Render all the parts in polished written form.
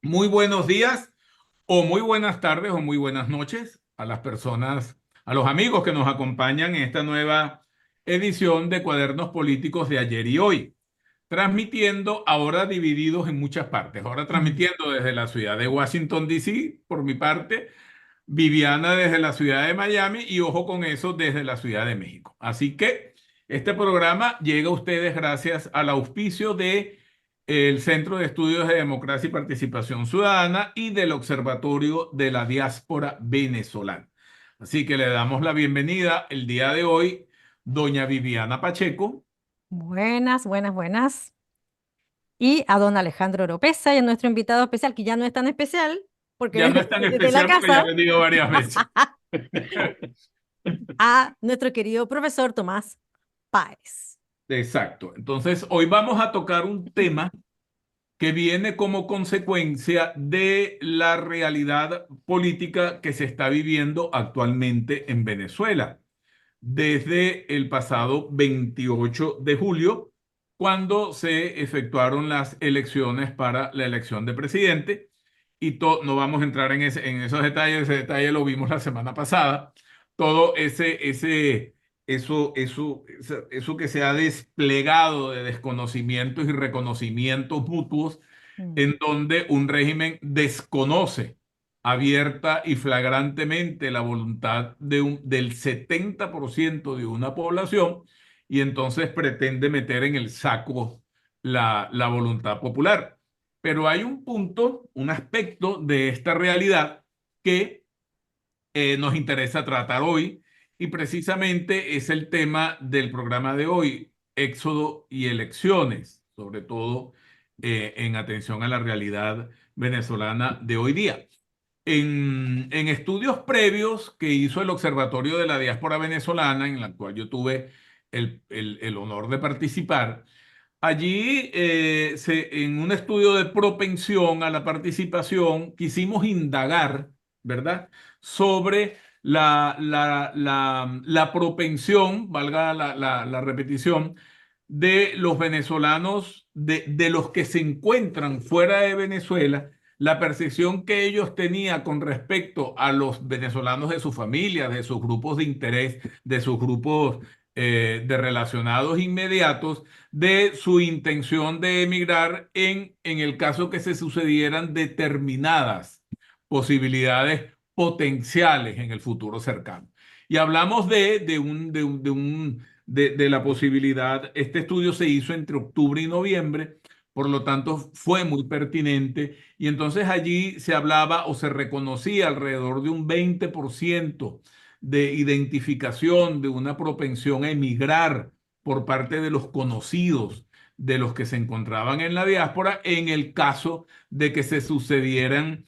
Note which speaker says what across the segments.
Speaker 1: Muy buenos días o muy buenas tardes o muy buenas noches a las personas, a los amigos que nos acompañan en esta nueva edición de Cuadernos Políticos de ayer y hoy, transmitiendo ahora divididos en muchas partes. Ahora
Speaker 2: Mm.
Speaker 1: transmitiendo desde la ciudad de Washington, D.C., por mi parte, Viviana desde la ciudad de Miami y ojo con eso desde la Ciudad de México. Así que este programa llega a ustedes gracias al auspicio de el Centro de Estudios de Democracia y Participación Ciudadana y del Observatorio de la Diáspora Venezolana. Así que le damos la bienvenida el día de hoy, doña Viviana Pacheco.
Speaker 2: Buenas, buenas, buenas. Y a don Alejandro Oropesa y a nuestro invitado especial, que ya no es tan especial, porque
Speaker 1: Ya no es
Speaker 2: viene
Speaker 1: tan
Speaker 2: desde la
Speaker 1: especial porque ya ha
Speaker 2: casa,
Speaker 1: venido varias veces.
Speaker 2: a nuestro querido profesor Tomás Páez.
Speaker 1: Exacto. Entonces, hoy vamos a tocar un tema que viene como consecuencia de la realidad política que se está viviendo actualmente en Venezuela, desde el pasado 28 de julio, cuando se efectuaron las elecciones para la elección de presidente. Y no vamos a entrar en esos detalles, ese detalle lo vimos la semana pasada. Todo eso que se ha desplegado de desconocimientos y reconocimientos mutuos,
Speaker 2: Mm.
Speaker 1: en donde un régimen desconoce abierta y flagrantemente la voluntad del 70% de una población y entonces pretende meter en el saco la voluntad popular. Pero hay un punto, un aspecto de esta realidad que nos interesa tratar hoy y precisamente es el tema del programa de hoy, éxodo y elecciones, sobre todo en atención a la realidad venezolana de hoy día. En estudios previos que hizo el Observatorio de la Diáspora Venezolana, en la cual yo tuve el honor de participar, allí en un estudio de propensión a la participación quisimos indagar, ¿verdad?, sobre la propensión, valga la repetición, de los venezolanos, de los que se encuentran fuera de Venezuela, la percepción que ellos tenían con respecto a los venezolanos de sus familias, de sus grupos de interés, de sus grupos de relacionados inmediatos, de su intención de emigrar en el caso que se sucedieran determinadas posibilidades potenciales en el futuro cercano. Y hablamos de la posibilidad, este estudio se hizo entre octubre y noviembre, por lo tanto fue muy pertinente y entonces allí se hablaba o se reconocía alrededor de un 20% de identificación de una propensión a emigrar por parte de los conocidos de los que se encontraban en la diáspora en el caso de que se sucedieran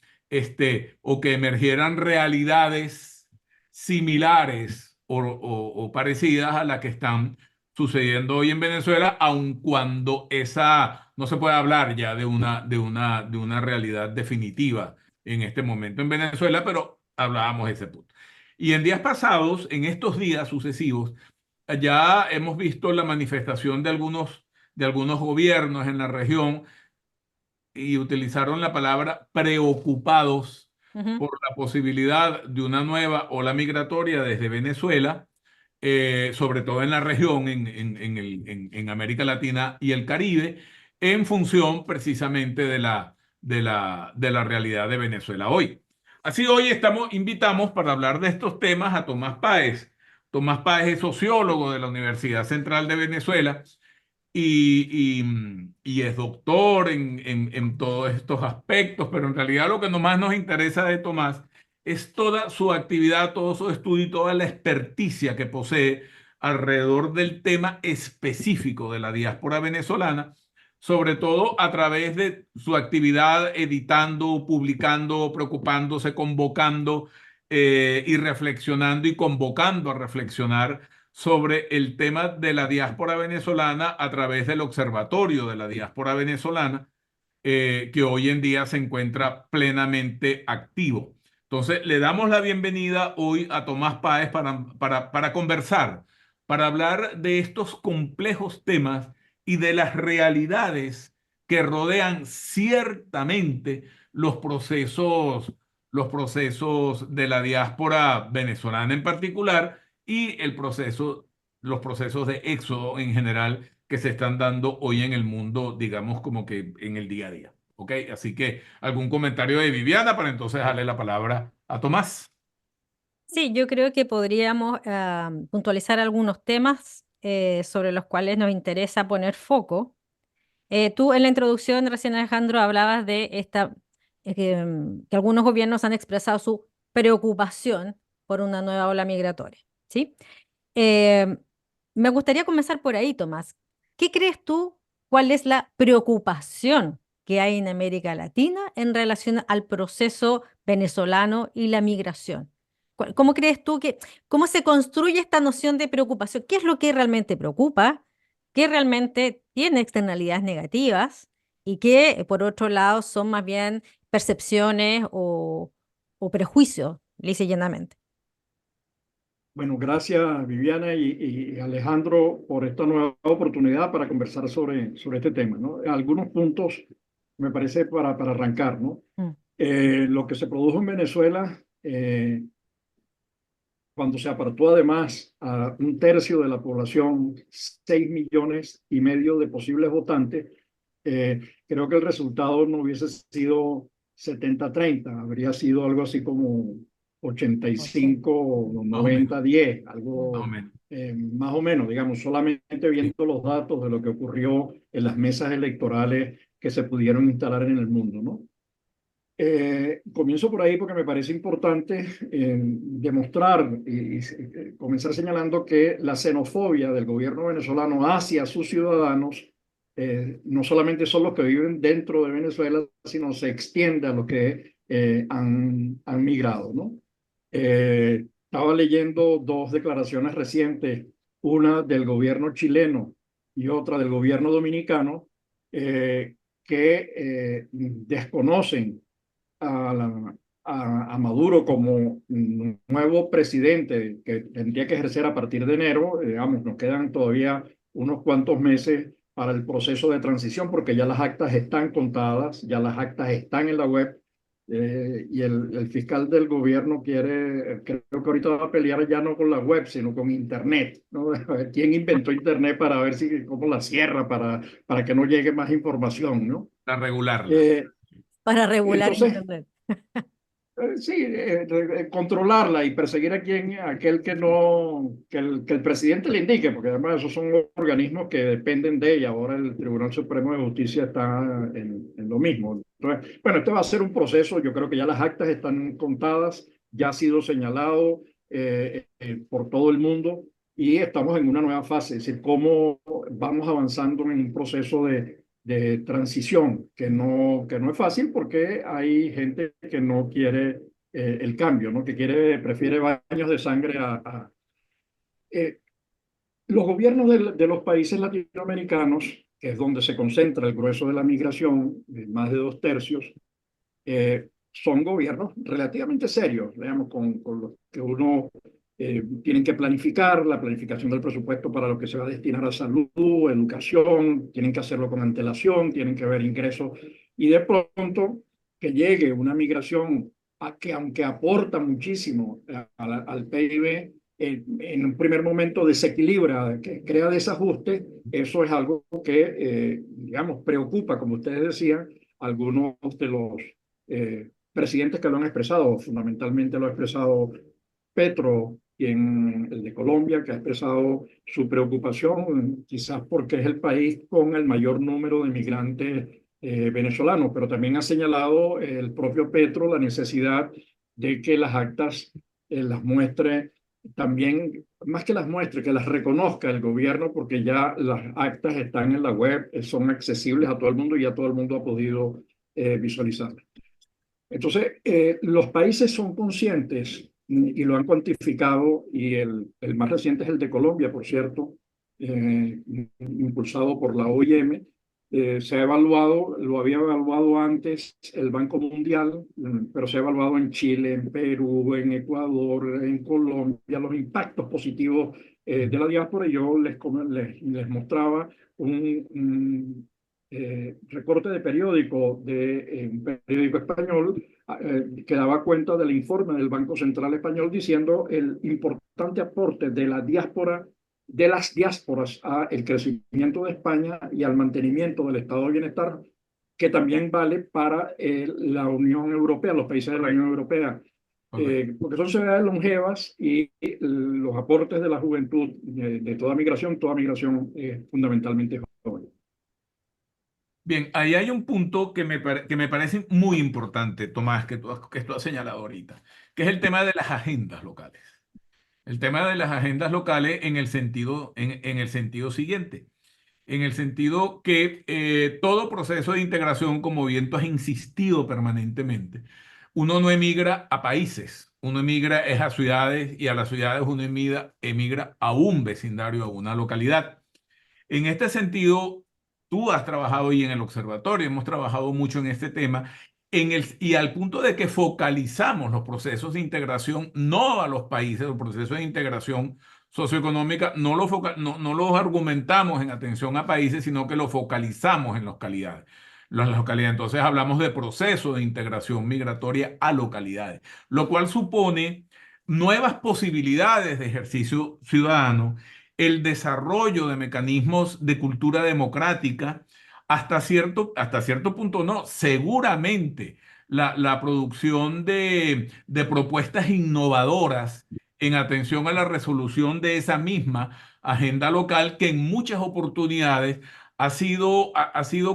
Speaker 1: o que emergieran realidades similares o parecidas a las que están sucediendo hoy en Venezuela, aun cuando esa no se puede hablar ya de una realidad definitiva en este momento en Venezuela, pero hablábamos de ese punto. Y en días pasados, en estos días sucesivos, ya hemos visto la manifestación de algunos gobiernos en la región y utilizaron la palabra preocupados
Speaker 2: Ujú.
Speaker 1: por la posibilidad de una nueva ola migratoria desde Venezuela, sobre todo en la región, en América Latina y el Caribe, en función precisamente de la realidad de Venezuela hoy. Así hoy invitamos para hablar de estos temas a Tomás Páez. Tomás Páez es sociólogo de la Universidad Central de Venezuela y es doctor en todos estos aspectos, pero en realidad lo que más nos interesa de Tomás es toda su actividad, todo su estudio y toda la experticia que posee alrededor del tema específico de la diáspora venezolana, sobre todo a través de su actividad editando, publicando, preocupándose, convocando y reflexionando y convocando a reflexionar sobre el tema de la diáspora venezolana a través del Observatorio de la Diáspora Venezolana, que hoy en día se encuentra plenamente activo. Entonces, le damos la bienvenida hoy a Tomás Páez para conversar, para hablar de estos complejos temas y de las realidades que rodean ciertamente los procesos de la diáspora venezolana en particular y los procesos de éxodo en general que se están dando hoy en el mundo, digamos como que en el día a día. ¿Ok? Así que algún comentario de Viviana para entonces darle la palabra a Tomás.
Speaker 2: Sí, yo creo que podríamos puntualizar algunos temas sobre los cuales nos interesa poner foco. Tú en la introducción, recién Alejandro, hablabas de que algunos gobiernos han expresado su preocupación por una nueva ola migratoria, ¿sí? Eh, Me gustaría comenzar por ahí, Tomás. ¿Qué crees tú? ¿Cuál es la preocupación que hay en América Latina en relación al proceso venezolano y la migración? ¿Cómo crees tú cómo se construye esta noción de preocupación? ¿Qué es lo que realmente preocupa? ¿Qué realmente tiene externalidades negativas? Y qué, por otro lado, son más bien percepciones o prejuicios, lisa y llanamente.
Speaker 3: Bueno, gracias Viviana y Alejandro por esta nueva oportunidad para conversar sobre este tema, ¿no? Algunos puntos me parece para arrancar, ¿no?
Speaker 2: Mm.
Speaker 3: Lo que se produjo en Venezuela, cuando se apartó además a un tercio de la población, 6,5 millones de posibles votantes, creo que el resultado no hubiese sido 70-30, habría sido algo así como
Speaker 2: Ok.
Speaker 3: 85 o
Speaker 1: Más o menos.
Speaker 3: 90-10,
Speaker 1: Más o
Speaker 3: algo
Speaker 1: menos.
Speaker 3: más o menos, digamos, solamente
Speaker 1: Sí.
Speaker 3: viendo los datos de lo que ocurrió en las mesas electorales que se pudieron instalar en el mundo, ¿no? Comienzo por ahí porque me parece importante demostrar y comenzar señalando que la xenofobia del gobierno venezolano hacia sus ciudadanos no solamente son los que viven dentro de Venezuela, sino se extiende a los que han migrado, ¿no? Estaba leyendo dos declaraciones recientes, una del gobierno chileno y otra del gobierno dominicano, que desconocen a Maduro como nuevo presidente que tendría que ejercer a partir de enero. Digamos, nos quedan todavía unos cuantos meses para el proceso de transición porque ya las actas están contadas, ya las actas están en la web. Y el fiscal del gobierno creo que ahorita va a pelear ya no con la web, sino con Internet, ¿no? A ver quién inventó Internet para ver si, cómo la cierra, para que no llegue más información, ¿no?
Speaker 1: Para regularla.
Speaker 3: Eh,
Speaker 2: Para regular
Speaker 3: entonces,
Speaker 2: Internet.
Speaker 3: sí, controlarla y perseguir aquel que no, que el presidente le indique, porque además esos son organismos que dependen de ella. Ahora el Tribunal Supremo de Justicia está en lo mismo. Entonces, bueno, este va a ser un proceso, yo creo que ya las actas están contadas, ya ha sido señalado por todo el mundo y estamos en una nueva fase, es decir, cómo vamos avanzando en un proceso de transición, que no es fácil porque hay gente que no quiere el cambio, ¿no? Que prefiere baños de sangre eh, los gobiernos de los países latinoamericanos, que es donde se concentra el grueso de la migración, de más de 2 tercios, son gobiernos relativamente serios, digamos, con los que uno tienen que planificar, la planificación del presupuesto para lo que se va a destinar a salud, educación, tienen que hacerlo con antelación, tienen que ver ingresos, y de pronto que llegue una migración que aunque aporta muchísimo al PIB, en un primer momento desequilibra, que crea desajuste, eso es algo que, digamos, preocupa, como ustedes decían, algunos de los presidentes que lo han expresado, fundamentalmente lo ha expresado Petro, el de Colombia, que ha expresado su preocupación, quizás porque es el país con el mayor número de migrantes venezolanos, pero también ha señalado el propio Petro la necesidad de que las actas las muestre también, más que las muestre, que las reconozca el gobierno, porque ya las actas están en la web, son accesibles a todo el mundo y ya todo el mundo ha podido visualizarlas. Entonces, los países son conscientes y lo han cuantificado, y el más reciente es el de Colombia, por cierto, impulsado por la OIM. Se ha evaluado, lo había evaluado antes el Banco Mundial, pero se ha evaluado en Chile, en Perú, en Ecuador, en Colombia, los impactos positivos de la diáspora. Y yo les mostraba recorte de periódico de un periódico español que daba cuenta del informe del Banco Central Español diciendo el importante aporte de la diáspora, de las diásporas al crecimiento de España y al mantenimiento del estado de bienestar, que también vale para la Unión Europea, los países de la Unión Europea. Porque son sociedades longevas y los aportes de la juventud, de toda migración es fundamentalmente joven.
Speaker 1: Bien, ahí hay un punto que me parece muy importante, Tomás, que tú has señalado ahorita, que es el tema de las agendas locales. El tema de las agendas locales en el sentido siguiente, en el sentido que todo proceso de integración, como bien tú has insistido permanentemente, uno no emigra a países, uno emigra es a ciudades y a las ciudades uno emigra a un vecindario, a una localidad. En este sentido, tú has trabajado y en el observatorio hemos trabajado mucho en este tema, y al punto de que focalizamos los procesos de integración, no a los países, los procesos de integración socioeconómica, no los argumentamos en atención a países, sino que los focalizamos en localidades. Las localidades. Entonces hablamos de proceso de integración migratoria a localidades, lo cual supone nuevas posibilidades de ejercicio ciudadano, el desarrollo de mecanismos de cultura democrática, hasta cierto punto no, seguramente la producción de propuestas innovadoras en atención a la resolución de esa misma agenda local que en muchas oportunidades ha sido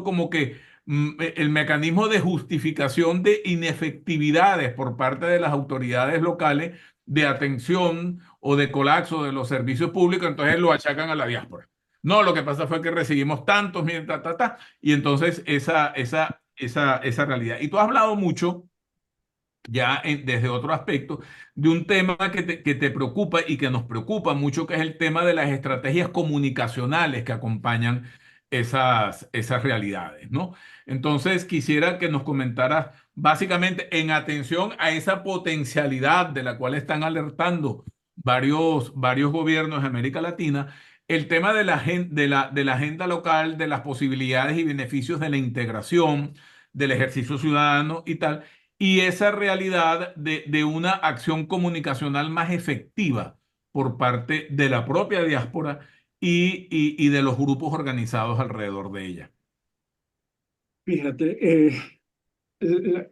Speaker 1: como que el mecanismo de justificación de inefectividades por parte de las autoridades locales de atención o de colapso de los servicios públicos, entonces lo achacan a la diáspora. No, lo que pasa fue que recibimos tantos, mientras, y entonces esa realidad. Y tú has hablado mucho, ya desde otro aspecto, de un tema que te preocupa y que nos preocupa mucho, que es el tema de las estrategias comunicacionales que acompañan esas realidades, ¿no? Entonces, quisiera que nos comentaras básicamente en atención a esa potencialidad de la cual están alertando varios gobiernos de América Latina, el tema de la agenda local, de las posibilidades y beneficios de la integración, del ejercicio ciudadano y tal, y esa realidad de una acción comunicacional más efectiva por parte de la propia diáspora y de los grupos organizados alrededor de ella.
Speaker 3: Fíjate, la-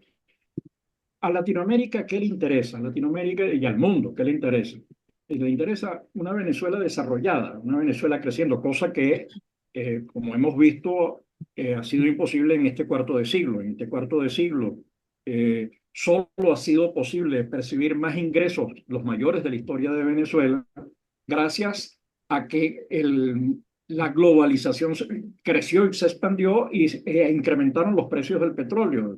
Speaker 3: a Latinoamérica, ¿qué le interesa? A Latinoamérica y al mundo, ¿qué le interesa? Le interesa una Venezuela desarrollada, una Venezuela creciendo, cosa que, como hemos visto, ha sido imposible en este cuarto de siglo. En este cuarto de siglo solo ha sido posible percibir más ingresos, los mayores de la historia de Venezuela, gracias a que la globalización creció y se expandió y incrementaron los precios del petróleo,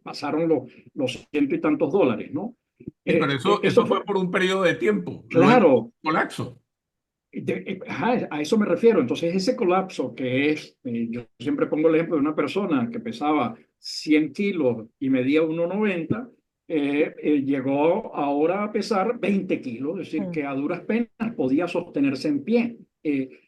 Speaker 3: pasaron los ciento y tantos dólares, ¿no?
Speaker 1: Sí, pero
Speaker 3: Eso
Speaker 1: eso fue por un periodo de tiempo, luego
Speaker 3: claro,
Speaker 1: colapso.
Speaker 3: ajá, a eso me refiero. Entonces, ese colapso que es, yo siempre pongo el ejemplo de una persona que pesaba 100 kilos y medía 1,90, llegó ahora a pesar 20 kilos, es decir, que a duras penas podía sostenerse en pie.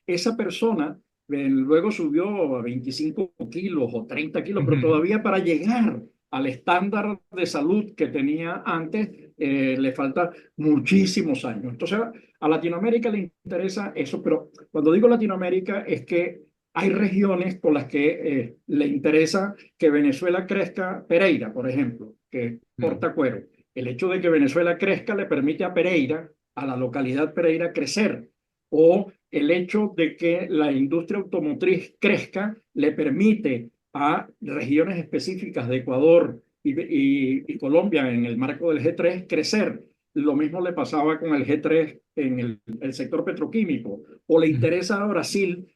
Speaker 3: Esa persona luego subió a 25 kilos o 30 kilos, pero
Speaker 1: Ujú.
Speaker 3: todavía para llegar al estándar de salud que tenía antes, le falta muchísimos años. Entonces, a Latinoamérica le interesa eso, pero cuando digo Latinoamérica es que hay regiones con las que le interesa que Venezuela crezca. Pereira, por ejemplo, que
Speaker 1: Mm.
Speaker 3: corta cuero. El hecho de que Venezuela crezca le permite a Pereira, a la localidad Pereira, crecer. O el hecho de que la industria automotriz crezca le permite a regiones específicas de Ecuador y Colombia en el marco del G3 crecer. Lo mismo le pasaba con el G3 en el sector petroquímico. O le
Speaker 1: Ujú.
Speaker 3: interesa a Brasil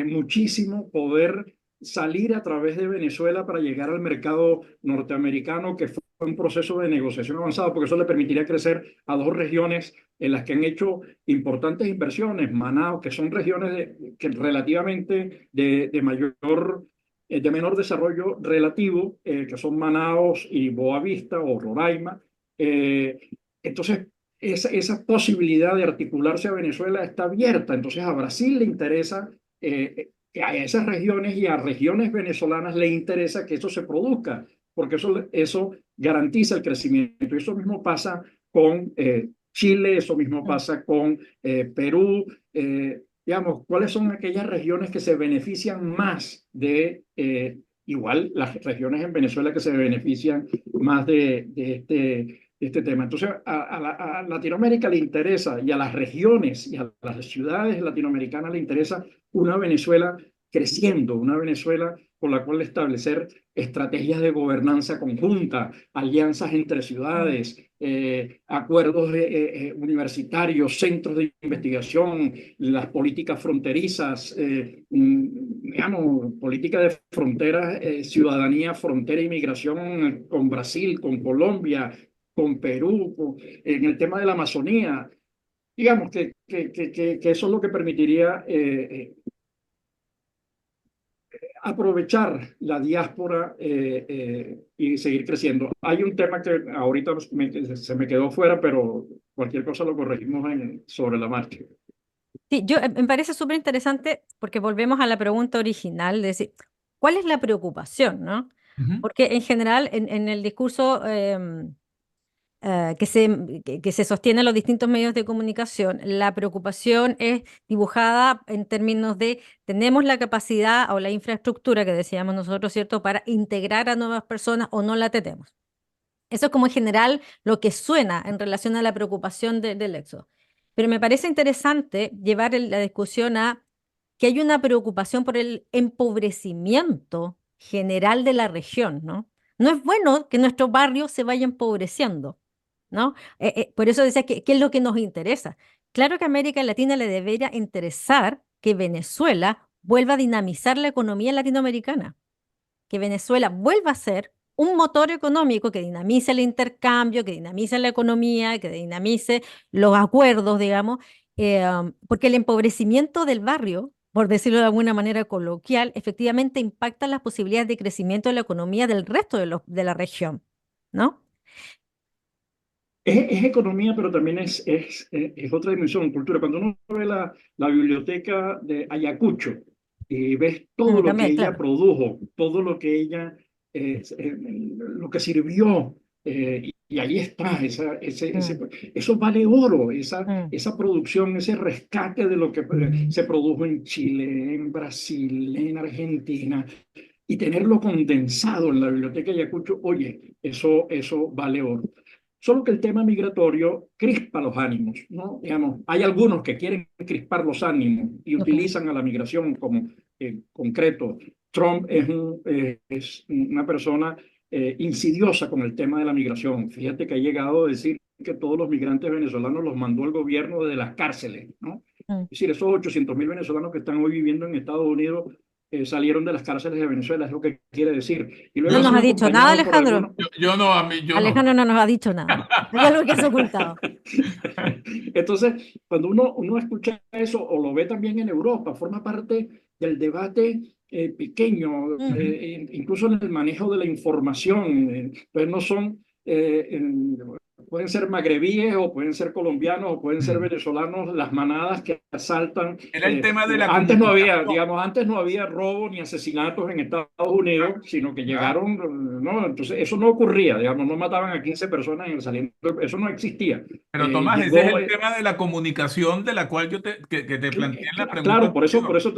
Speaker 3: muchísimo poder salir a través de Venezuela para llegar al mercado norteamericano, que fue un proceso de negociación avanzado, porque eso le permitiría crecer a dos regiones en las que han hecho importantes inversiones, Manaus, que son regiones que relativamente de menor desarrollo relativo, que son Manaus y Boavista o Roraima. Entonces, esa posibilidad de articularse a Venezuela está abierta. Entonces, a Brasil le interesa a esas regiones y a regiones venezolanas le interesa que eso se produzca, porque eso garantiza el crecimiento. Y eso mismo pasa con Chile, eso mismo
Speaker 2: Mm.
Speaker 3: pasa con Perú. Digamos, ¿cuáles son aquellas regiones que se benefician más igual las regiones en Venezuela que se benefician más de este tema? Entonces, a Latinoamérica le interesa, y a las regiones y a las ciudades latinoamericanas le interesa una Venezuela creciendo, una Venezuela con la cual establecer estrategias de gobernanza conjunta, alianzas entre
Speaker 2: Mm.
Speaker 3: ciudades, acuerdos universitarios, centros de investigación, las políticas fronterizas, digamos, política de fronteras, ciudadanía, frontera, inmigración con Brasil, con Colombia, con Perú, en el tema de la Amazonía. Digamos que eso es lo que permitiría aprovechar la diáspora y seguir creciendo. Hay un tema que ahorita se me quedó fuera, pero cualquier cosa lo corregimos sobre la marcha.
Speaker 2: Sí, me parece súper interesante porque volvemos a la pregunta original de decir, ¿cuál es la preocupación, no?
Speaker 1: Ujú.
Speaker 2: Porque en general en el discurso que se sostiene en los distintos medios de comunicación, la preocupación es dibujada en términos de tenemos la capacidad o la infraestructura que decíamos nosotros, ¿cierto?, para integrar a nuevas personas o no la tenemos. Eso es como en general lo que suena en relación a la preocupación del éxodo. Pero me parece interesante llevar la discusión a que hay una preocupación por el empobrecimiento general de la región, ¿no? No es bueno que nuestro barrio se vaya empobreciendo, ¿no? Por eso decía que ¿qué es lo que nos interesa? Claro que a América Latina le debería interesar que Venezuela vuelva a dinamizar la economía latinoamericana, que Venezuela vuelva a ser un motor económico que dinamice el intercambio, que dinamice la economía, que dinamice los acuerdos, digamos, porque el empobrecimiento del barrio, por decirlo de alguna manera coloquial, efectivamente impacta las posibilidades de crecimiento de la economía del resto de la región, ¿no?
Speaker 3: Es economía, pero también es otra dimensión, cultura. Cuando uno ve la biblioteca de Ayacucho y ves todo lo que
Speaker 2: También,
Speaker 3: ella
Speaker 2: claro.
Speaker 3: produjo, todo lo que ella, lo que sirvió, y ahí está,
Speaker 2: Mm,
Speaker 3: eso vale oro, esa,
Speaker 2: mm,
Speaker 3: esa producción, ese rescate de lo que se produjo en Chile, en Brasil, en Argentina, y tenerlo condensado en la biblioteca de Ayacucho, oye, eso vale oro. Solo que el tema migratorio crispa los ánimos, ¿no? Digamos, hay algunos que quieren crispar los ánimos y
Speaker 2: ok.
Speaker 3: utilizan a la migración como concreto. Trump es una persona insidiosa con el tema de la migración. Fíjate que ha llegado a decir que todos los migrantes venezolanos los mandó el gobierno desde las cárceles, ¿no?
Speaker 2: Mm.
Speaker 3: Es decir, esos 800.000 venezolanos que están hoy viviendo en Estados Unidos salieron de las cárceles de Venezuela, es lo que quiere decir. Y luego
Speaker 2: No
Speaker 3: han
Speaker 2: nos ha
Speaker 3: sido
Speaker 2: dicho nada,
Speaker 3: acompañados por
Speaker 2: Alejandro.
Speaker 3: algunos.
Speaker 1: Yo no, a mí, yo no.
Speaker 2: Alejandro no nos ha dicho nada. Hay algo que has ocultado.
Speaker 3: Entonces, cuando uno escucha eso o lo ve también en Europa, forma parte del debate pequeño,
Speaker 2: Mm.
Speaker 3: incluso en el manejo de la información. Pues no son, pueden ser magrebíes o pueden ser colombianos o pueden ser
Speaker 1: Mm.
Speaker 3: venezolanos, las manadas que asaltan.
Speaker 1: Era el tema de la
Speaker 3: Antes no había,
Speaker 1: comunicación.
Speaker 3: digamos, antes no había robo ni asesinatos en Estados Unidos, sino que
Speaker 1: ¿Verdad?
Speaker 3: llegaron, ¿no? Entonces, eso no ocurría, digamos, no mataban a 15 personas en el saliendo, eso no existía.
Speaker 1: Pero Tomás, ese es
Speaker 3: Llegó,
Speaker 1: el tema de la comunicación de la cual que te planteé en la pregunta
Speaker 3: claro, por
Speaker 1: anterior.
Speaker 3: eso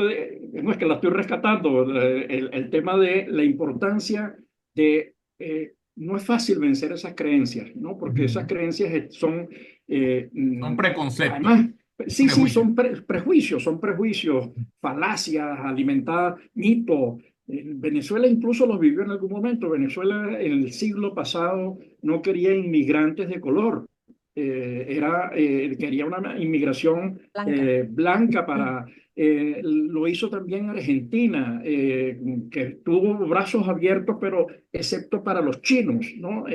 Speaker 3: no es que la estoy rescatando, el tema de la importancia de, no es fácil vencer esas creencias, ¿no? Porque esas
Speaker 1: Ujú.
Speaker 3: creencias
Speaker 1: Son preconceptos,
Speaker 3: además, sí, sí,
Speaker 1: prejuicios.
Speaker 3: son prejuicios, falacias alimentadas, mitos. Venezuela incluso los vivió en algún momento. Venezuela en el siglo pasado no quería inmigrantes de color. Quería una inmigración
Speaker 2: Blanca.
Speaker 3: blanca
Speaker 2: Mm.
Speaker 3: lo hizo también Argentina, que tuvo brazos abiertos, pero excepto para los chinos, ¿no?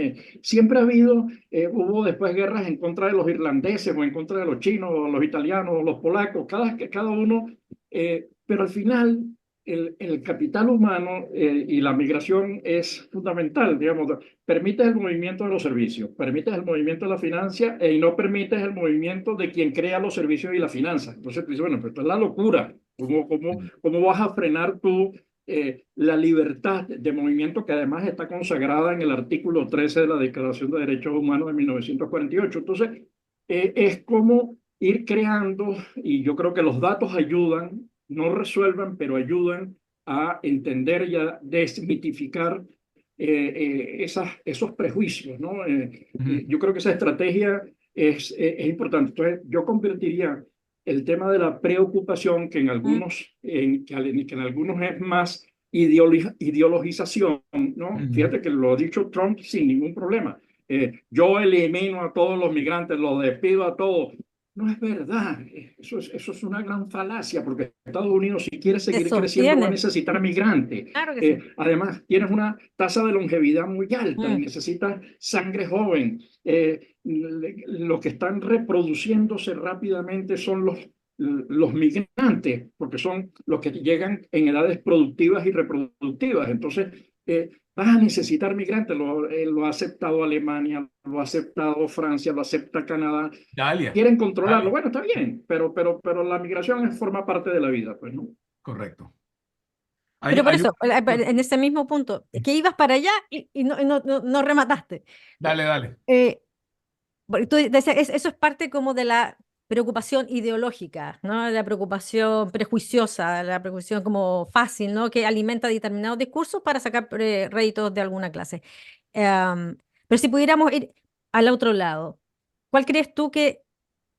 Speaker 3: Siempre ha habido, hubo después guerras en contra de los irlandeses o en contra de los chinos, o los italianos, o los polacos, cada uno, pero al final el capital humano y la migración es fundamental, digamos, permites el movimiento de los servicios, permites el movimiento de la financia y no permites el movimiento de quien crea los servicios y la finanza. Entonces tú dices, bueno, pues esto es la locura. ¿Cómo vas a frenar tú la libertad de movimiento que además está consagrada en el artículo 13 de la Declaración de Derechos Humanos de 1948? Entonces, es como ir creando, y yo creo que los datos ayudan, no resuelvan, pero ayudan a entender y a desmitificar esos prejuicios, ¿no?
Speaker 1: Ujú,
Speaker 3: Yo creo que esa estrategia es importante. Entonces, yo convertiría el tema de la preocupación, que en
Speaker 2: Mm,
Speaker 3: algunos, que en algunos es más ideologización, ¿no?
Speaker 1: ujú.
Speaker 3: Fíjate que lo ha dicho Trump sin ningún problema. Yo elimino a todos los migrantes, los despido a todos. No es verdad. Eso es una gran falacia, porque Estados Unidos, si quiere
Speaker 2: se
Speaker 3: seguir creciendo, va a
Speaker 2: sostiene,
Speaker 3: necesitar migrantes.
Speaker 2: claro que sí.
Speaker 3: Además, tienes una tasa de longevidad muy alta y
Speaker 2: Mm,
Speaker 3: necesitas sangre joven. Los que están reproduciéndose rápidamente son los migrantes, porque son los que llegan en edades productivas y reproductivas. Entonces, vas a necesitar migrantes. Lo ha aceptado Alemania, lo ha aceptado Francia, lo acepta Canadá.
Speaker 1: Italia,
Speaker 3: Quieren controlarlo.
Speaker 1: Italia,
Speaker 3: Bueno, está bien, pero la migración forma parte de la vida, pues, ¿no?
Speaker 1: correcto.
Speaker 2: pero por
Speaker 1: Hay
Speaker 2: eso, en ese mismo punto, que ibas para allá y no remataste.
Speaker 1: dale, dale.
Speaker 2: Eh, Porque tú decías, eso es parte como de la preocupación ideológica, ¿no? La preocupación prejuiciosa, la preocupación como fácil, ¿no? Que alimenta determinados discursos para sacar réditos de alguna clase. Em, pero si pudiéramos ir al otro lado, ¿cuál crees tú que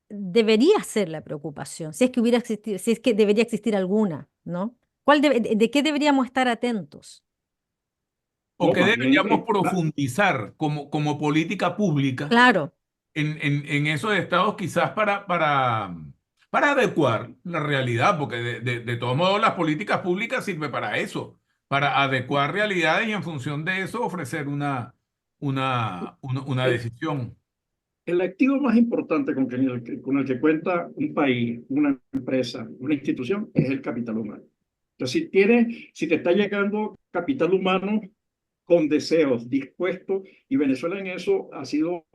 Speaker 2: debería ser la preocupación? Si es que hubiera existido, si es que debería existir alguna, ¿no? ¿De qué deberíamos estar atentos?
Speaker 1: ¿O
Speaker 3: No,
Speaker 1: qué
Speaker 3: más bien,
Speaker 1: deberíamos profundizar como política pública
Speaker 2: Claro,
Speaker 1: en esos estados quizás para adecuar la realidad? Porque de todos modos las políticas públicas sirven para eso, para adecuar realidades y en función de eso ofrecer una
Speaker 3: el,
Speaker 1: decisión.
Speaker 3: el activo más importante con el que cuenta un país, una empresa, una institución, es el capital humano. Entonces, si te está llegando capital humano con deseos, dispuestos, y Venezuela en eso ha sido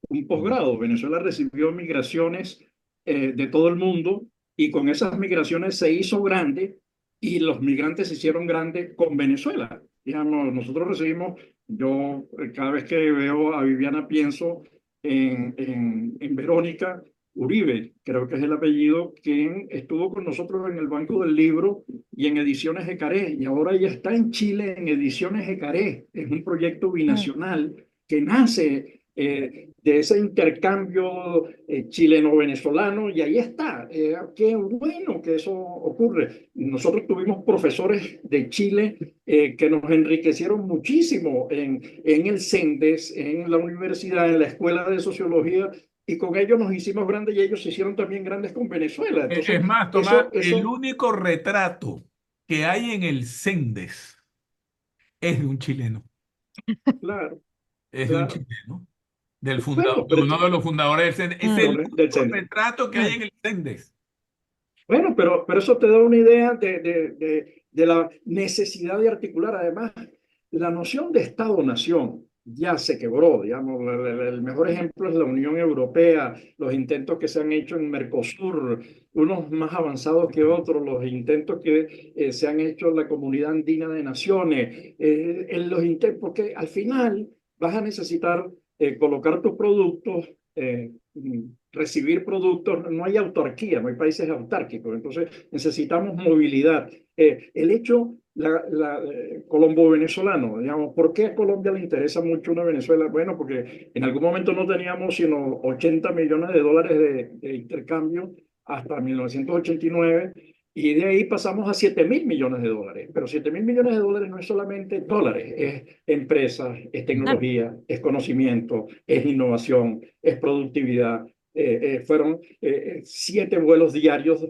Speaker 3: un posgrado. Venezuela recibió migraciones de todo el mundo y con esas migraciones se hizo grande y los migrantes se hicieron grandes con Venezuela. Digamos, nosotros recibimos, yo cada vez que veo a Viviana pienso en Verónica Uribe, creo que es el apellido, quien estuvo con nosotros en el Banco del Libro y en Ediciones Ecaré, y ahora ella está en Chile en Ediciones Ecaré. Es un proyecto
Speaker 2: mm,
Speaker 3: binacional que nace de ese intercambio chileno-venezolano, y ahí está. Qué bueno que eso ocurre. Nosotros tuvimos profesores de Chile que nos enriquecieron muchísimo en el CENDES, en la universidad, en la Escuela de Sociología, y con ellos nos hicimos grandes y ellos se hicieron también grandes con Venezuela.
Speaker 1: Es
Speaker 3: Entonces,
Speaker 1: más, Tomás, el único retrato que hay en el Sendes es de un chileno,
Speaker 3: claro,
Speaker 1: es de un
Speaker 3: claro.
Speaker 1: chileno, del fundador,
Speaker 3: Bueno,
Speaker 1: de uno de los fundadores del Sendes. Es
Speaker 2: mm,
Speaker 1: el
Speaker 3: del
Speaker 1: único
Speaker 3: CENDES.
Speaker 1: retrato que hay
Speaker 2: mm.
Speaker 1: en el Sendes.
Speaker 3: Bueno, pero eso te da una idea de la necesidad de articular. Además, la noción de Estado-nación ya se quebró, digamos. El mejor ejemplo es la Unión Europea, los intentos que se han hecho en Mercosur, unos más avanzados que otros, los intentos que se han hecho en la Comunidad Andina de Naciones, en los intentos, porque al final vas a necesitar colocar tus productos, recibir productos. No hay autarquía, no hay países autárquicos, entonces necesitamos movilidad. El hecho colombo-venezolano, digamos, ¿por qué a Colombia le interesa mucho una Venezuela? Bueno, porque en algún momento no teníamos sino 80 millones de dólares de intercambio hasta 1989, y de ahí pasamos a 7.000 millones de dólares. Pero 7.000 millones de dólares no es solamente dólares, es empresas, es
Speaker 2: Claro.
Speaker 3: tecnología, es conocimiento, es innovación, es productividad. Fueron 7 vuelos diarios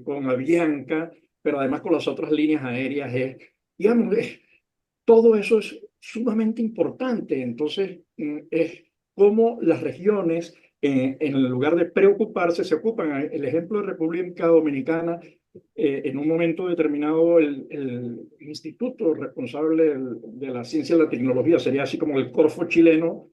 Speaker 3: con Avianca, pero además con las otras líneas aéreas. Digamos, todo eso es sumamente importante. Entonces, es como las regiones, en lugar de preocuparse, se ocupan. El ejemplo de República Dominicana, en un momento determinado, el instituto responsable de la ciencia y la tecnología, sería así como el Corfo chileno,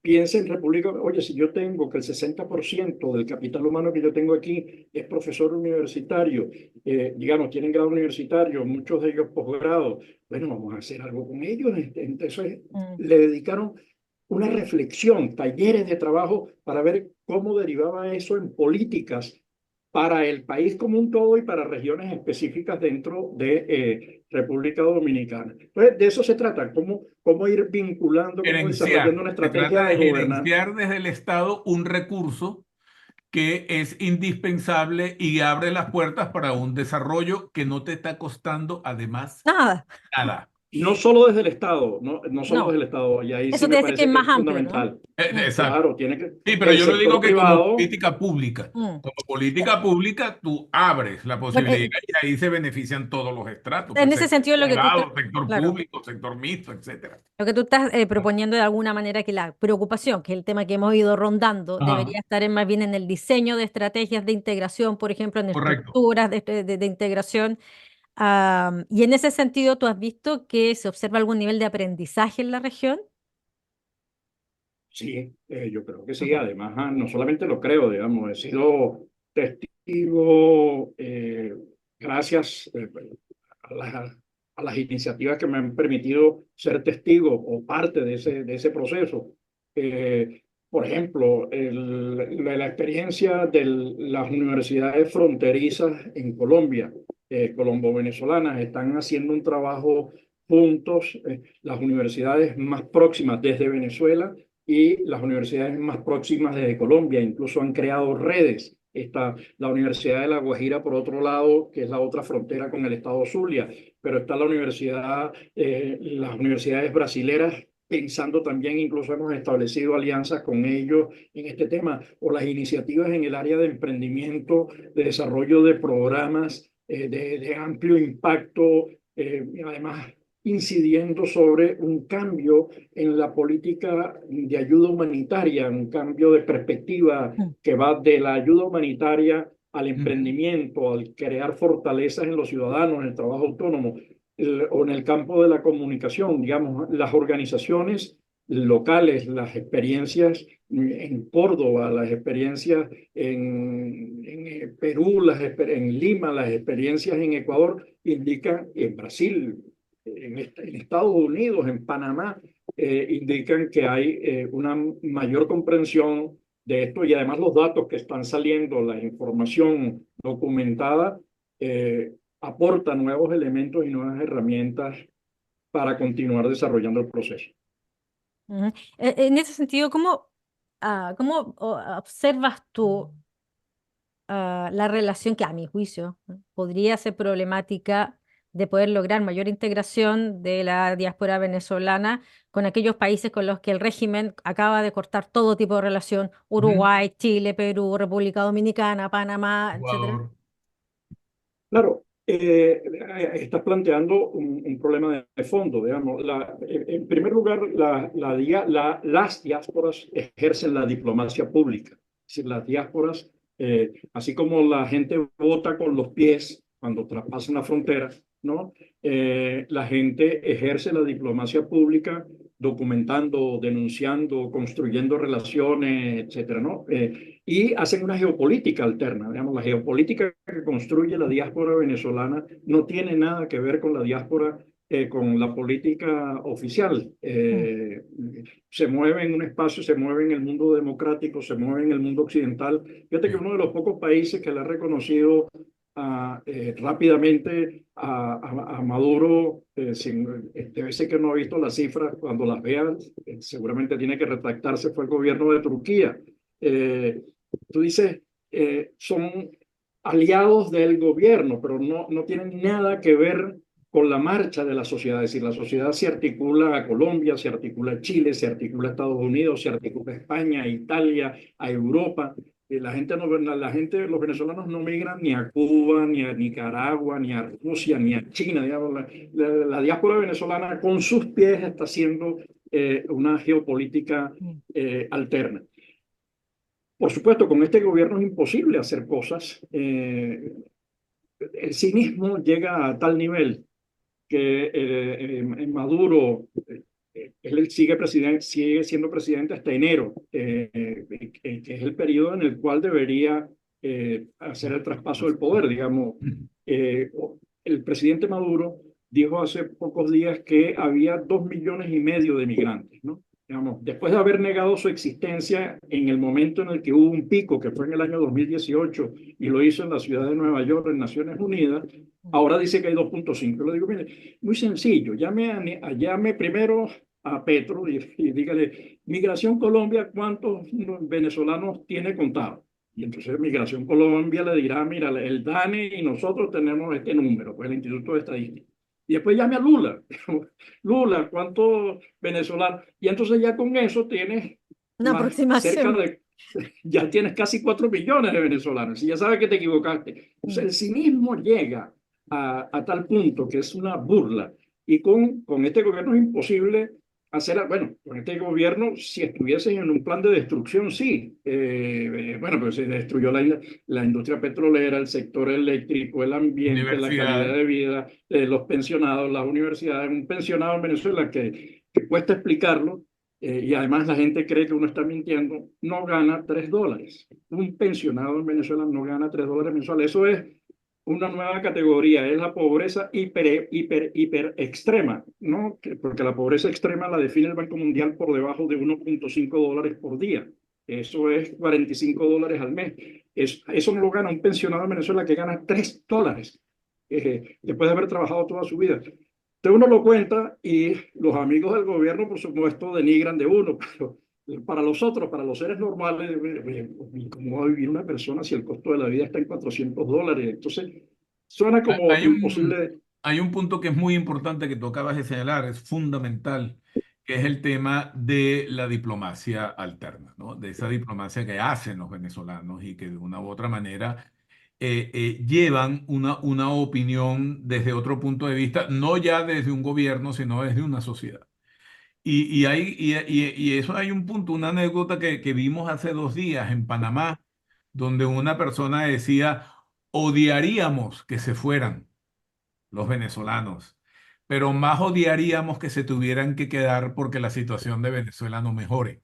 Speaker 3: Piensa en República, oye, si yo tengo que el 60% del capital humano que yo tengo aquí es profesor universitario, digamos, tienen grado universitario, muchos de ellos posgrado, bueno, vamos a hacer algo con ellos. Entonces,
Speaker 2: Mm.
Speaker 3: le dedicaron una reflexión, talleres de trabajo para ver cómo derivaba eso en políticas para el país como un todo y para regiones específicas dentro de República Dominicana. Entonces, de eso se trata, cómo ir vinculando, cómo desarrollando
Speaker 1: Gerenciar.
Speaker 3: una
Speaker 1: Se trata
Speaker 3: estrategia
Speaker 1: de
Speaker 3: de gobernanza.
Speaker 1: gerenciar desde el Estado un recurso que es indispensable y abre las puertas para un desarrollo que no te está costando además
Speaker 2: Nada,
Speaker 1: nada.
Speaker 3: No solo desde el Estado, no solo desde
Speaker 2: no.
Speaker 3: el Estado, y ahí sí
Speaker 2: Eso
Speaker 3: me
Speaker 2: te dice que es
Speaker 3: parece que
Speaker 2: más
Speaker 3: es
Speaker 2: amplio, ¿no?
Speaker 3: fundamental.
Speaker 2: Mm,
Speaker 1: Exacto.
Speaker 3: Claro, tiene que,
Speaker 1: Sí, pero
Speaker 3: el
Speaker 1: yo lo digo
Speaker 3: sector
Speaker 1: que como
Speaker 3: privado,
Speaker 1: política pública,
Speaker 2: mm.
Speaker 1: como política pública, tú abres la
Speaker 2: Bueno,
Speaker 1: posibilidad y ahí se benefician todos los estratos,
Speaker 2: en
Speaker 1: pues
Speaker 2: ese
Speaker 1: sector
Speaker 2: sentido, lo que tú estás,
Speaker 1: privado, sector
Speaker 2: claro,
Speaker 1: público, sector mixto, etcétera.
Speaker 2: lo que tú estás proponiendo de alguna manera que la preocupación, que es el tema que hemos ido rondando,
Speaker 1: Ajá,
Speaker 2: debería estar más bien en el diseño de estrategias de integración, por ejemplo, en
Speaker 1: correcto.
Speaker 2: estructuras de integración. Y en ese sentido, ¿tú has visto que se observa algún nivel de aprendizaje en la región?
Speaker 3: sí, yo creo que sí.
Speaker 2: Ujú.
Speaker 3: Además, no solamente lo creo, digamos, he sido testigo, gracias a, a las iniciativas que me han permitido ser testigo o parte de ese proceso. Por ejemplo, la experiencia de las universidades fronterizas en Colombia, colombo-venezolanas, están haciendo un trabajo juntos, las universidades más próximas desde Venezuela y las universidades más próximas desde Colombia, incluso han creado redes. Está la Universidad de La Guajira, por otro lado, que es la otra frontera con el estado Zulia, pero está la universidad, las universidades brasileras, pensando también, incluso hemos establecido alianzas con ellos en este tema, o las iniciativas en el área de emprendimiento, de desarrollo de programas de amplio impacto, además incidiendo sobre un cambio en la política de ayuda humanitaria, un cambio de perspectiva
Speaker 2: Mm.
Speaker 3: que va de la ayuda humanitaria al
Speaker 1: Ujú.
Speaker 3: emprendimiento, al crear fortalezas en los ciudadanos, en el trabajo autónomo, o en el campo de la comunicación, digamos, las organizaciones locales, las experiencias en Córdoba, las experiencias en Perú, en Lima, las experiencias en Ecuador, indican en Brasil, en Estados Unidos, en Panamá, indican que hay una mayor comprensión de esto y además los datos que están saliendo, la información documentada, aporta nuevos elementos y nuevas herramientas para continuar desarrollando el proceso.
Speaker 2: Ujú. En ese sentido, ¿cómo observas tú la relación que, a mi juicio, ¿no?, podría ser problemática de poder lograr mayor integración de la diáspora venezolana con aquellos países con los que el régimen acaba de cortar todo tipo de relación?
Speaker 1: Ujú.
Speaker 2: Uruguay, Chile, Perú, República Dominicana, Panamá, etcétera.
Speaker 1: Ecuador.
Speaker 3: Claro, estás planteando un problema de fondo, digamos. En primer lugar, las diásporas ejercen la diplomacia pública. Es decir, las diásporas, así como la gente vota con los pies cuando traspasa una frontera, ¿no? La gente ejerce la diplomacia pública documentando, denunciando, construyendo relaciones, etcétera, ¿no? Y hacen una geopolítica alterna. Digamos, la geopolítica que construye la diáspora venezolana no tiene nada que ver con la diáspora, con la política oficial.
Speaker 2: Mm.
Speaker 3: Se mueve en un espacio, se mueve en el mundo democrático, se mueve en el mundo occidental. Fíjate que
Speaker 1: Sí.
Speaker 3: uno de los pocos países que le ha reconocido rápidamente a Maduro, debe ser que no ha visto las cifras, cuando las vea, seguramente tiene que retractarse, fue el gobierno de Turquía. Eh, Tú dices, son aliados del gobierno, pero no tienen nada que ver con la marcha de la sociedad. Es decir, la sociedad se articula a Colombia, se articula a Chile, se articula a Estados Unidos, se articula a España, a Italia, a Europa. La gente, los venezolanos no migran ni a Cuba, ni a Nicaragua, ni a Rusia, ni a China. Digamos, la diáspora venezolana con sus pies está haciendo una geopolítica
Speaker 2: Mm.
Speaker 3: alterna. Por supuesto, con este gobierno es imposible hacer cosas. El cinismo llega a tal nivel que Maduro él sigue siendo presidente hasta enero, que es el periodo en el cual debería hacer el traspaso del poder, digamos. Eh, el presidente Maduro dijo hace pocos días que había 2,5 millones de migrantes, ¿no? Digamos, después de haber negado su existencia en el momento en el que hubo un pico, que fue en el año 2018, y lo hizo en la ciudad de Nueva York, en Naciones Unidas, ahora dice que hay 2,5. Yo le digo, mire, muy sencillo, llame primero a Petro y dígale, Migración Colombia, ¿cuántos venezolanos tiene contado? Y entonces Migración Colombia le dirá, mira, el DANE y nosotros tenemos este número, pues el Instituto de Estadística. Y después llame a Lula. Lula, ¿cuántos venezolanos? Y entonces ya con eso tienes
Speaker 2: Una
Speaker 3: cerca
Speaker 2: aproximación.
Speaker 3: de, ya tienes casi 4 millones de venezolanos. Y ya sabes que te equivocaste. Entonces el cinismo llega a tal punto que es una burla. Y con este gobierno es imposible hacer, bueno, con este gobierno, si estuviesen en un plan de destrucción, sí. Bueno, pues se destruyó la industria petrolera, el sector eléctrico, el ambiente, la calidad
Speaker 1: Universidad.
Speaker 3: de vida, los pensionados, las universidades. Un pensionado en Venezuela que cuesta explicarlo, y además la gente cree que uno está mintiendo, no gana $3. Un pensionado en Venezuela no gana $3 mensuales. Eso es una nueva categoría, es la pobreza hiper extrema, ¿no? Porque la pobreza extrema la define el Banco Mundial por debajo de $1,5 por día. Eso es $45 al mes. Eso no lo gana un pensionado en Venezuela que gana $3, después de haber trabajado toda su vida. Entonces uno lo cuenta y los amigos del gobierno, por supuesto, denigran de uno, pero para los otros, para los seres normales, oye, ¿cómo va a vivir una persona si el costo de la vida está en $400? Entonces, suena
Speaker 1: Hay
Speaker 3: como
Speaker 1: hay un,
Speaker 3: imposible.
Speaker 1: hay un punto que es muy importante que tú acabas de señalar, es fundamental, que es el tema de la diplomacia alterna, ¿no? De esa diplomacia que hacen los venezolanos y que de una u otra manera llevan una opinión desde otro punto de vista, no ya desde un gobierno, sino desde una sociedad. Y eso hay un punto, una anécdota que vimos hace 2 días en Panamá, donde una persona decía, odiaríamos que se fueran los venezolanos, pero más odiaríamos que se tuvieran que quedar porque la situación de Venezuela no mejore.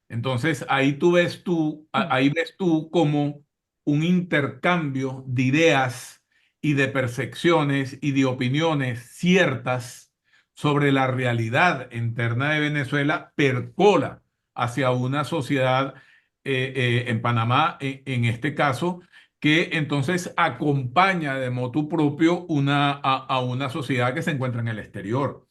Speaker 1: Entonces ahí ves tú como un intercambio de ideas y de percepciones y de opiniones ciertas sobre la realidad interna de Venezuela percola hacia una sociedad en Panamá, en este caso, que entonces acompaña de motu propio a una sociedad que se encuentra en el exterior.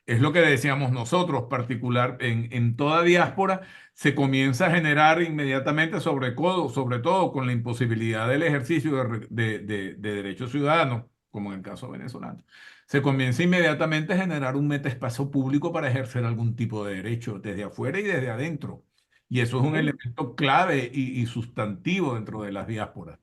Speaker 1: Es lo que decíamos nosotros, particular en toda diáspora, se comienza a generar inmediatamente, sobre todo con la imposibilidad del ejercicio de derechos ciudadanos, como en el caso venezolano. Se comienza inmediatamente a generar un metaespacio público para ejercer algún tipo de derecho desde afuera y desde adentro. Y eso es un
Speaker 3: Bueno,
Speaker 1: elemento clave y sustantivo dentro de las diásporas.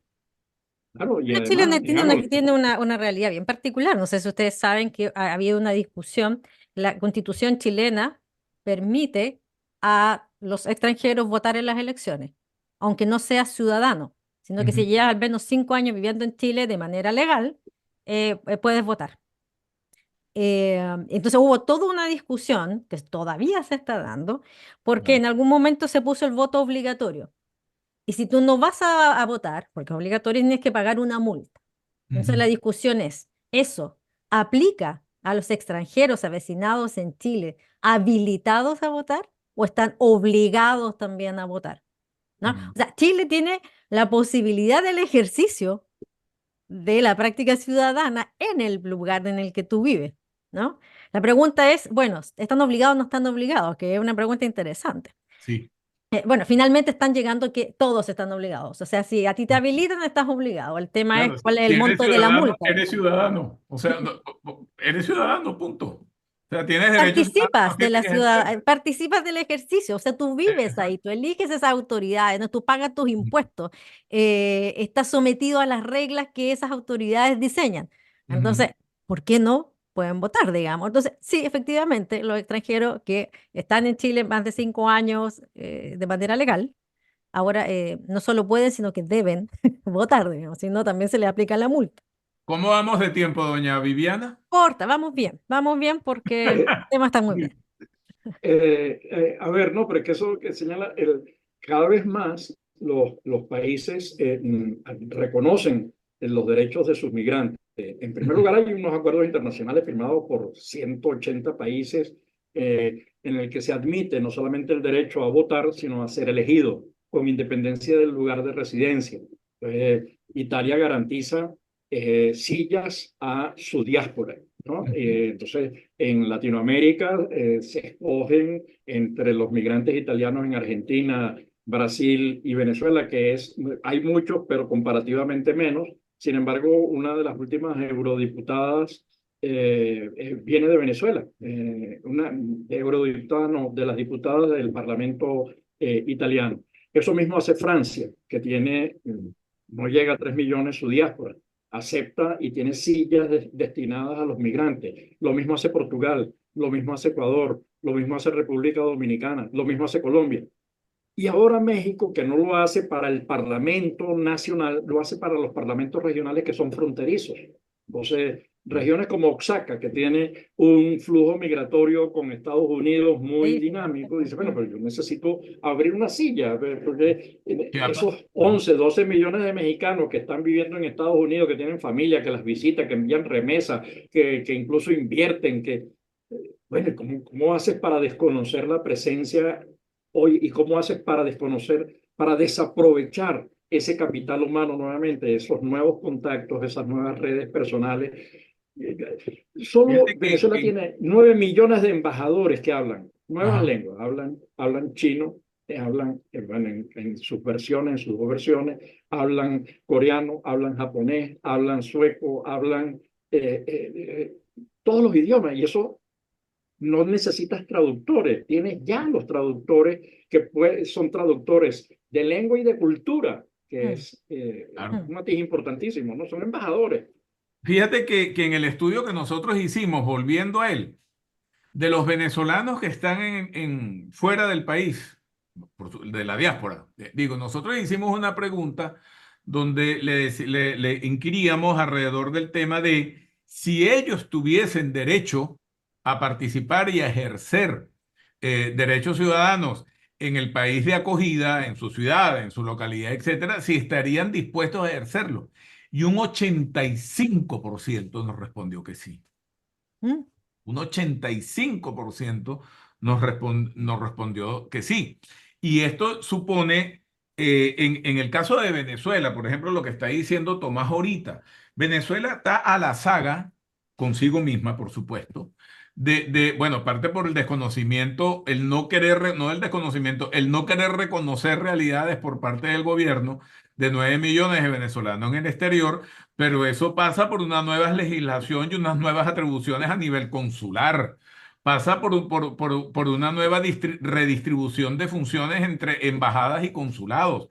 Speaker 3: claro, y
Speaker 2: Pero Chile
Speaker 3: además, digamos,
Speaker 2: tiene una realidad bien particular. No sé si ustedes saben que ha habido una discusión. La Constitución chilena permite a los extranjeros votar en las elecciones, aunque no seas ciudadano, sino que si
Speaker 1: Ujú.
Speaker 2: llevas al menos 5 años viviendo en Chile de manera legal, puedes votar. Entonces hubo toda una discusión que todavía se está dando, porque
Speaker 1: Claro.
Speaker 2: en algún momento se puso el voto obligatorio. Y si tú no vas a votar, porque es obligatorio, tienes que pagar una multa. Entonces la
Speaker 1: Ujú.
Speaker 2: discusión es, ¿eso aplica a los extranjeros avecinados en Chile habilitados a votar o están obligados también a votar? ¿No?
Speaker 1: Ujú.
Speaker 2: O sea, Chile tiene la posibilidad del ejercicio de la práctica ciudadana en el lugar en el que tú vives, ¿no? La pregunta es, bueno, ¿están obligados o no están obligados? Que es una pregunta interesante.
Speaker 1: Sí.
Speaker 2: Bueno, finalmente están llegando que todos están obligados. O sea, si a ti te habilitan, estás obligado. El tema es
Speaker 1: Claro,
Speaker 2: cuál es
Speaker 1: si
Speaker 2: el monto de la multa.
Speaker 1: eres ciudadano. O sea, eres ciudadano, punto. O sea, tienes derechos ciudadanos
Speaker 2: Participas
Speaker 1: que
Speaker 2: de la
Speaker 1: tienes que
Speaker 2: ciudad,
Speaker 1: ejercer.
Speaker 2: participas del ejercicio, o sea, tú vives ahí,
Speaker 1: Exacto.
Speaker 2: tú eliges esas autoridades, ¿no? Tú pagas tus impuestos, estás sometido a las reglas que esas autoridades diseñan.
Speaker 1: Ujú.
Speaker 2: Entonces, ¿por qué no pueden votar, digamos? Entonces, sí, efectivamente, los extranjeros que están en Chile más de 5 años de manera legal, ahora no solo pueden, sino que deben votar, digamos, si no, también se les aplica la multa.
Speaker 1: ¿Cómo vamos de tiempo, doña Viviana?
Speaker 2: Corta, vamos bien porque el tema está muy bien.
Speaker 3: A ver, no, pero es que eso que señala, cada vez más los países reconocen los derechos de sus migrantes. En primer lugar, hay unos acuerdos internacionales firmados por 180 países en el que se admite no solamente el derecho a votar, sino a ser elegido con independencia del lugar de residencia. Italia garantiza sillas a su diáspora, ¿no? Entonces, en Latinoamérica se escogen entre los migrantes italianos en Argentina, Brasil y Venezuela, hay muchos, pero comparativamente menos. Sin embargo, una de las últimas eurodiputadas viene de Venezuela, una eurodiputada, no, de las diputadas del Parlamento italiano. Eso mismo hace Francia, que no llega a 3 millones su diáspora, acepta y tiene sillas destinadas a los migrantes. Lo mismo hace Portugal, lo mismo hace Ecuador, lo mismo hace República Dominicana, lo mismo hace Colombia. Y ahora México, que no lo hace para el Parlamento Nacional, lo hace para los parlamentos regionales que son fronterizos. Entonces, regiones como Oaxaca, que tiene un flujo migratorio con Estados Unidos muy
Speaker 2: Sí,
Speaker 3: dinámico, dice, bueno, pero yo necesito abrir una silla, porque
Speaker 1: Chiapas.
Speaker 3: esos 11, 12 millones de mexicanos que están viviendo en Estados Unidos, que tienen familia, que las visita, que envían remesas, que incluso invierten, bueno, ¿cómo haces para desconocer la presencia hoy y cómo haces para para desaprovechar ese capital humano nuevamente, esos nuevos contactos, esas nuevas redes personales? Solo
Speaker 1: Fíjate
Speaker 3: Venezuela tiene 9 millones de embajadores que hablan nuevas
Speaker 1: ajá.
Speaker 3: lenguas, hablan chino, hablan bueno, en sus versiones, en sus dos versiones, hablan coreano, hablan japonés, hablan sueco, hablan todos los idiomas, y eso no necesitas traductores, tienes ya los traductores que son traductores de lengua y de cultura, que
Speaker 2: mm,
Speaker 3: es
Speaker 1: Claro.
Speaker 3: un matiz importantísimo, ¿no? Son embajadores.
Speaker 1: Fíjate que en el estudio que nosotros hicimos, volviendo a él, de los venezolanos que están fuera del país, de la diáspora, digo, nosotros hicimos una pregunta donde le inquiríamos alrededor del tema de si ellos tuviesen derecho a participar y a ejercer derechos ciudadanos en el país de acogida, en su ciudad, en su localidad, etcétera, si estarían dispuestos a ejercerlo. Y un 85% nos respondió que sí.
Speaker 2: mm,
Speaker 1: Un 85% nos respondió que sí. Y esto supone, en el caso de Venezuela, por ejemplo, lo que está diciendo Tomás ahorita, Venezuela está a la saga, consigo misma, por supuesto, bueno, parte por el desconocimiento, el no querer, no el desconocimiento, el no querer reconocer realidades por parte del gobierno de 9 millones de venezolanos en el exterior, pero eso pasa por una nueva legislación y unas nuevas atribuciones a nivel consular. Pasa por una nueva redistribución de funciones entre embajadas y consulados.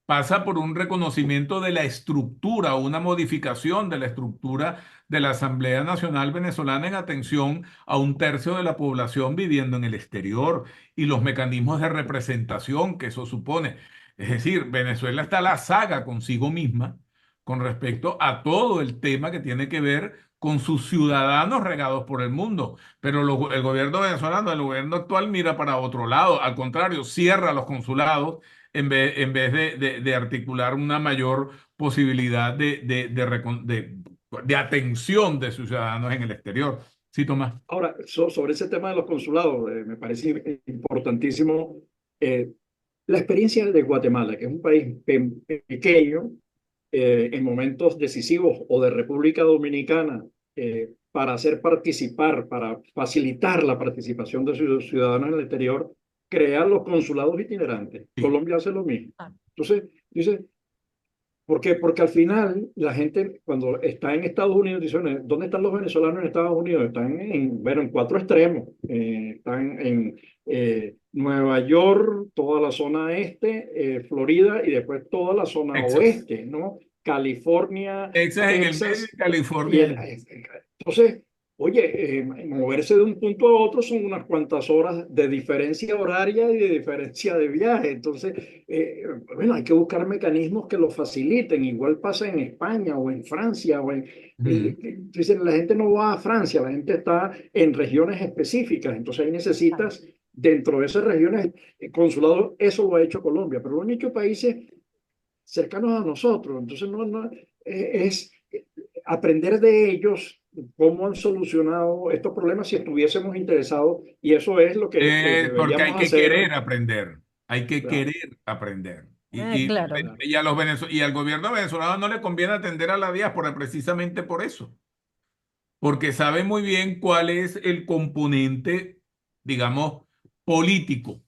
Speaker 1: Pasa por un reconocimiento de la estructura, una modificación de la estructura de la Asamblea Nacional Venezolana en atención a un tercio de la población viviendo en el exterior y los mecanismos de representación que eso supone. Es decir, Venezuela está a la saga consigo misma con respecto a todo el tema que tiene que ver con sus ciudadanos regados por el mundo. Pero el gobierno venezolano, el gobierno actual mira para otro lado. Al contrario, cierra los consulados en vez de articular una mayor posibilidad de atención de sus ciudadanos en el exterior. Sí, Tomás.
Speaker 3: Ahora, sobre ese tema de los consulados, me parece importantísimo la experiencia de Guatemala, que es un país pequeño, en momentos decisivos, o de República Dominicana, para hacer participar, para facilitar la participación de sus ciudadanos en el exterior, crear los consulados itinerantes.
Speaker 1: Sí.
Speaker 3: Colombia hace lo mismo.
Speaker 2: ah,
Speaker 3: Entonces, dice, ¿por qué? Porque al final la gente cuando está en Estados Unidos dice, bueno, ¿dónde están los venezolanos en Estados Unidos? Están bueno, en cuatro extremos. Están en Nueva York, toda la zona este, Florida y después toda la zona
Speaker 1: Texas.
Speaker 3: oeste, ¿no? California,
Speaker 1: Texas en el medio y
Speaker 3: Texas. Y
Speaker 1: California.
Speaker 3: entonces, oye, moverse de un punto a otro son unas cuantas horas de diferencia horaria y de diferencia de viaje. Entonces, bueno, hay que buscar mecanismos que lo faciliten. Igual pasa en España o en Francia
Speaker 1: Ujú.
Speaker 3: dicen, la gente no va a Francia, la gente está en regiones específicas. Entonces ahí necesitas dentro de esas regiones consulados, eso lo ha hecho Colombia, pero lo han hecho países cercanos a nosotros. Entonces, es aprender de ellos cómo han solucionado estos problemas si estuviésemos interesados, y eso es lo que
Speaker 1: Porque hay
Speaker 3: deberíamos
Speaker 1: que
Speaker 3: hacer.
Speaker 1: querer aprender, hay que
Speaker 3: Claro,
Speaker 1: querer aprender.
Speaker 2: Claro.
Speaker 3: claro.
Speaker 1: Y a los y al gobierno venezolano no le conviene atender a la diáspora precisamente por eso, porque sabe muy bien cuál es el componente, digamos, político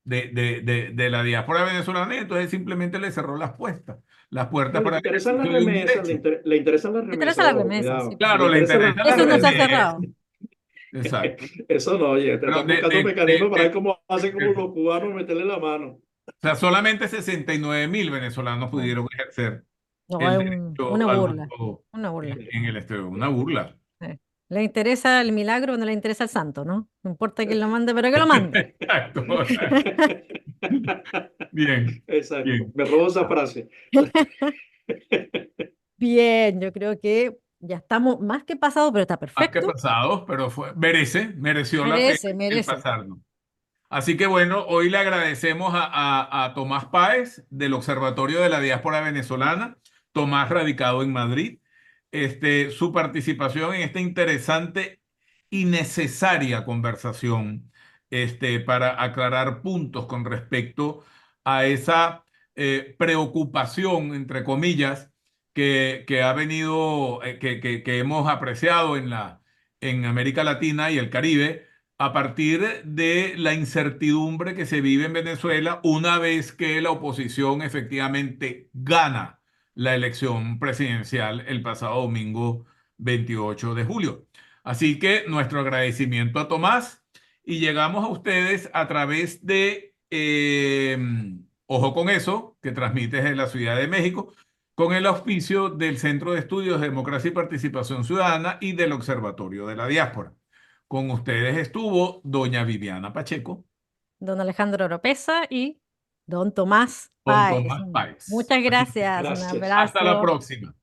Speaker 1: de la diáspora venezolana, y entonces simplemente le cerró las puertas
Speaker 3: No, le
Speaker 1: para el
Speaker 3: interesan las
Speaker 1: ejercicio de un
Speaker 3: remesas,
Speaker 1: derecho.
Speaker 3: le interesan las
Speaker 2: Me interesa
Speaker 3: remesas,
Speaker 2: la
Speaker 3: ojo,
Speaker 2: remesa, sí,
Speaker 3: cuidado.
Speaker 2: pues.
Speaker 3: Le
Speaker 1: Claro, le
Speaker 3: interesan las
Speaker 1: interesa la
Speaker 2: Eso no se ha
Speaker 1: remesa.
Speaker 2: cerrado.
Speaker 1: Exacto.
Speaker 3: Eso no, oye, te
Speaker 1: Pero
Speaker 3: están buscando mecanismos para ver cómo hacen como los cubanos meterle la mano.
Speaker 1: o sea, solamente 69.000 venezolanos
Speaker 2: Ah,
Speaker 1: pudieron ejercer
Speaker 2: no,
Speaker 1: el
Speaker 2: es
Speaker 1: derecho
Speaker 2: una
Speaker 1: al
Speaker 2: burla,
Speaker 1: voto
Speaker 2: una burla.
Speaker 1: en el exterior. Una burla.
Speaker 2: Le interesa el milagro, no le interesa el santo, ¿no? No importa quién lo mande, pero que lo mande.
Speaker 1: Exacto. Bien,
Speaker 3: Exacto,
Speaker 1: bien.
Speaker 3: me robo esa frase.
Speaker 2: Bien, yo creo que ya estamos más que pasados, pero está
Speaker 1: Más que
Speaker 2: perfecto.
Speaker 1: pasados, pero mereció la pena
Speaker 2: Merece,
Speaker 1: el
Speaker 2: merece.
Speaker 1: pasarnos. Así que bueno, hoy le agradecemos a Tomás Páez del Observatorio de la Diáspora Venezolana, Tomás radicado en Madrid, su participación en esta interesante y necesaria conversación, para aclarar puntos con respecto a esa preocupación, entre comillas, que ha venido, que hemos apreciado en América Latina y el Caribe a partir de la incertidumbre que se vive en Venezuela una vez que la oposición efectivamente gana la elección presidencial el pasado domingo 28 de julio. Así que nuestro agradecimiento a Tomás, y llegamos a ustedes a través de Ojo con Eso, que transmite desde la Ciudad de México, con el auspicio del Centro de Estudios de Democracia y Participación Ciudadana y del Observatorio de la Diáspora. Con ustedes estuvo doña Viviana Pacheco
Speaker 2: Don Alejandro Oropesa y don Tomás
Speaker 1: con
Speaker 2: Páez.
Speaker 1: Tomás Páez.
Speaker 2: Muchas
Speaker 1: Así que
Speaker 2: gracias, un
Speaker 3: Gracias.
Speaker 1: hasta la
Speaker 2: abrazo.
Speaker 1: próxima.